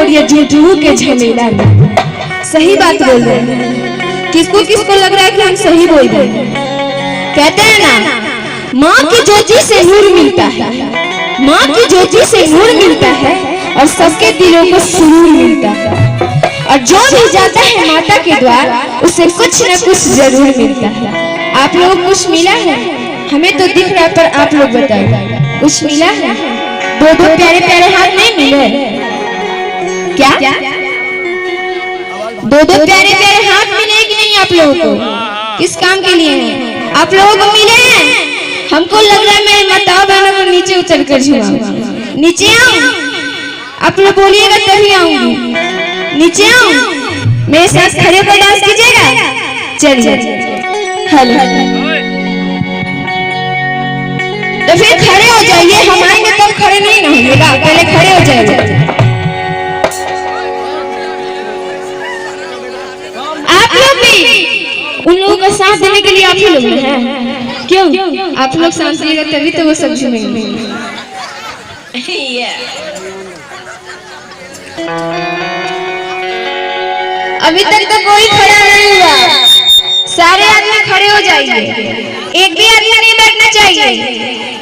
पड़िया झूठू के झमेला में। सही बात बोल रहे हैं। किसको किसको लग रहा है कि हम सही बोल रहे हैं? कहते हैं ना, माँ की ज्योति से नूर मिलता है, माँ की ज्योति से नूर मिलता है और सबके दिलों को सुरूर मिलता है। और जो भी जाता है माता के द्वार उसे कुछ न कुछ जरूर मिलता है। आप लोगों को कुछ मिला है? हमें तो दिख रहा है, पर आप लोग बताइए कुछ मिला है? दो दो प्यारे प्यारे हाथ नहीं मिले क्या? दो दो प्यारे प्यारे हाथ मिले कि नहीं आप लोगों को? किस काम के लिए हैं? आप लोगों को मिले हैं? हमको लग रहा है मैं माता बहनों को नीचे उतर कर झुकाऊं। नीचे आओ, आप लोग बोलिएगा तभी आऊंगी। नीचे आओ, मेरे साथ खड़े होकर डांस कीजिएगा। चलिए, हेलो, तो फिर खड़े हो जाइए। हम आएंगे तब खड़े नहीं ना होइएगा, पहले खड़े हो जाइए। आप लोग भी उन लोगों का साथ देने के लिए आप ही लोग हैं। क्यों? आप लोग साथ दिएगा तभी तो वो सब झूमेंगे। अभी तक तो कोई खड़ा नहीं हुआ। सारे आदमी खड़े हो जाइए। एक भी आदमी नहीं बैठना चाहिए।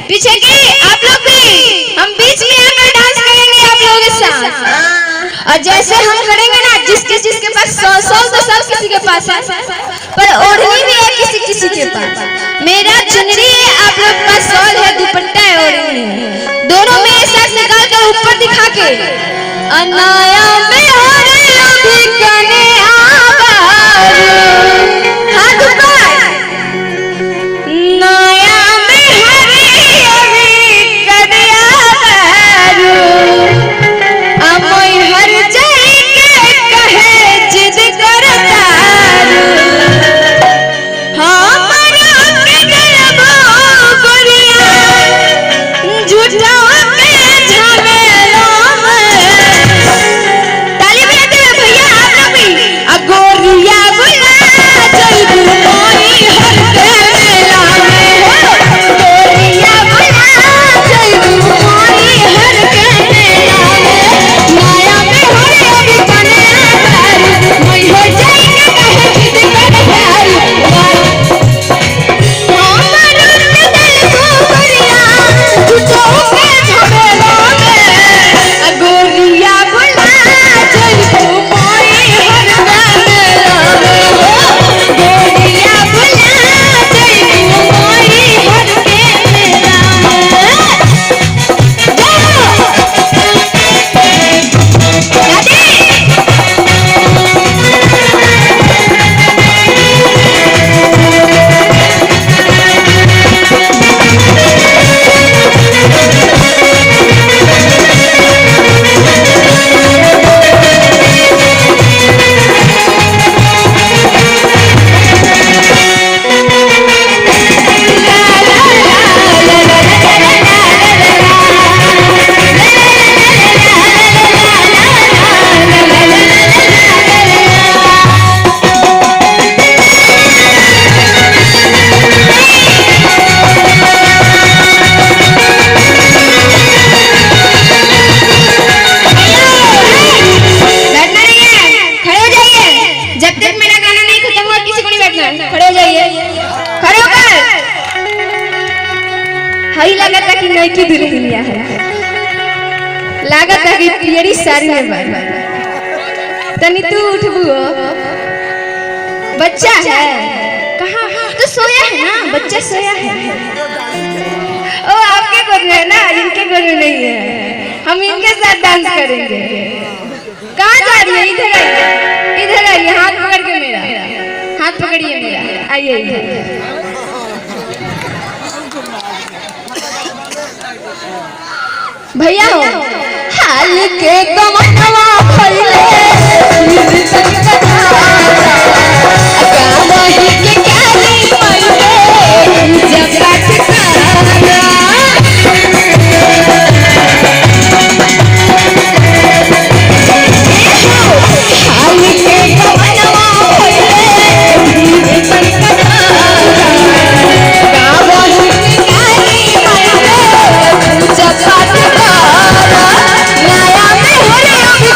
पीछे की आप लोग भी, हम बीच में आकर डांस करेंगे आप लोगों के साथ। और जैसे हम करेंगे ना, जिसके पास सॉल तो सब किसी के पास है, पर ओढ़नी भी है किसी किसी के पास। मेरा चुनरी है, आप लोग के पास सॉल है, दुपट्टा है, ओढ़नी है। दोनों में एक साथ निकाल कर ऊपर दिखा के अनाया में हो रही अभी कने आवाज़, हाथ ऊपर। नया में हरी अभी कने आवाज़, अमोई हर जाई के कहे जिद करता हमारा के गलबो गोरिया झूठा के झमेला में। ताली बजाते हैं भैया आप लोग भी। गोरिया बुला चल मोई हर के मेला में हो, गोरिया बुला चल मोई हर के मेला में। माया में हो अभी कने आवाज़, मैं हो जाई के कहे जिद कर प्यार। हमारा के गलबो गोरिया झूठा के झमेला में। गोरिया बुला चल मोई हर के मेला में हो, गोरिया बुला चल मोई हर के मेला बैठना नहीं है, खड़े हो जाइए। जब तक मेरा गाना नहीं खत्म हुआ किसी को नहीं बैठना है। खड़े हो जाइए, खड़े होकर। हई लगता कि नई की दुल्हनिया है, लागत है कि पियरी साड़ी में बार तनी तू उठबू। बच्चा है कहाँ? तो सोया है ना, बच्चा सोया है। ओ आपके गोद में है ना, इनके गोद में नहीं है। हम इनके साथ डांस करेंगे। कहाँ जा रही है? इधर आइए, इधर आइए। हाथ पकड़ के मेरा हाथ पकड़िए मेरा, आइए इधर। भैया हो हाल के कमनवा फैले निर्तन कथा गावही के क्यारी पइले जगत सारा। हाल के कमनवा फैले निर्तन कथा गावही के क्यारी पइले जगत सारा। नया में हो रे अभी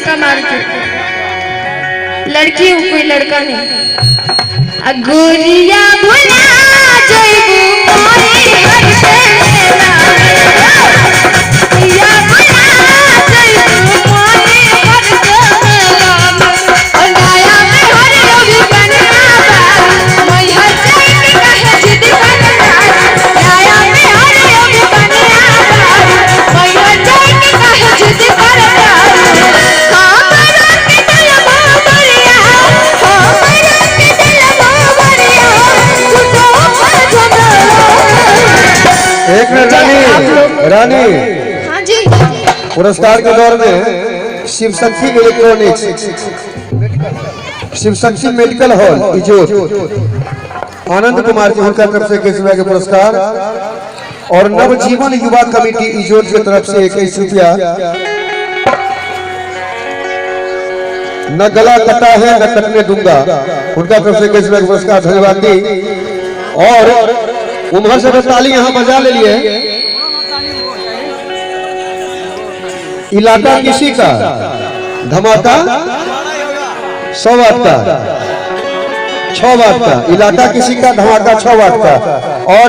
छक्का मार के, लड़की हूँ कोई लड़का नहीं। गोरिया भुला जइबू मोरे घर से मेला गोरिया भुला जइबू मोरे घर से मेला और नया में हर लोग बनना बा मैं हर जाई कहे जिद करना नया में हर लोग बनना बा मैं हर जाई कहे जिद करना एक मिनट रानी हाँ जी पुरस्कार के दौर में Shiv Shakti electronics, Shiv Shakti medical hall इजोर, Anand Kumar ji उनका तरफ से 21 के पुरस्कार और नवजीवन युवा कमेटी इजोर की तरफ से 21 रुपया। न गला कटा है न कटने दूंगा, उनका तरफ से 21 का पुरस्कार। धन्यवाद दी और उम्र से ताली यहाँ बजा ले लिए। इलाका किसी का धमाका 100 वाट का 6 वाट का, इलाका किसी का धमाका 6 वाट का और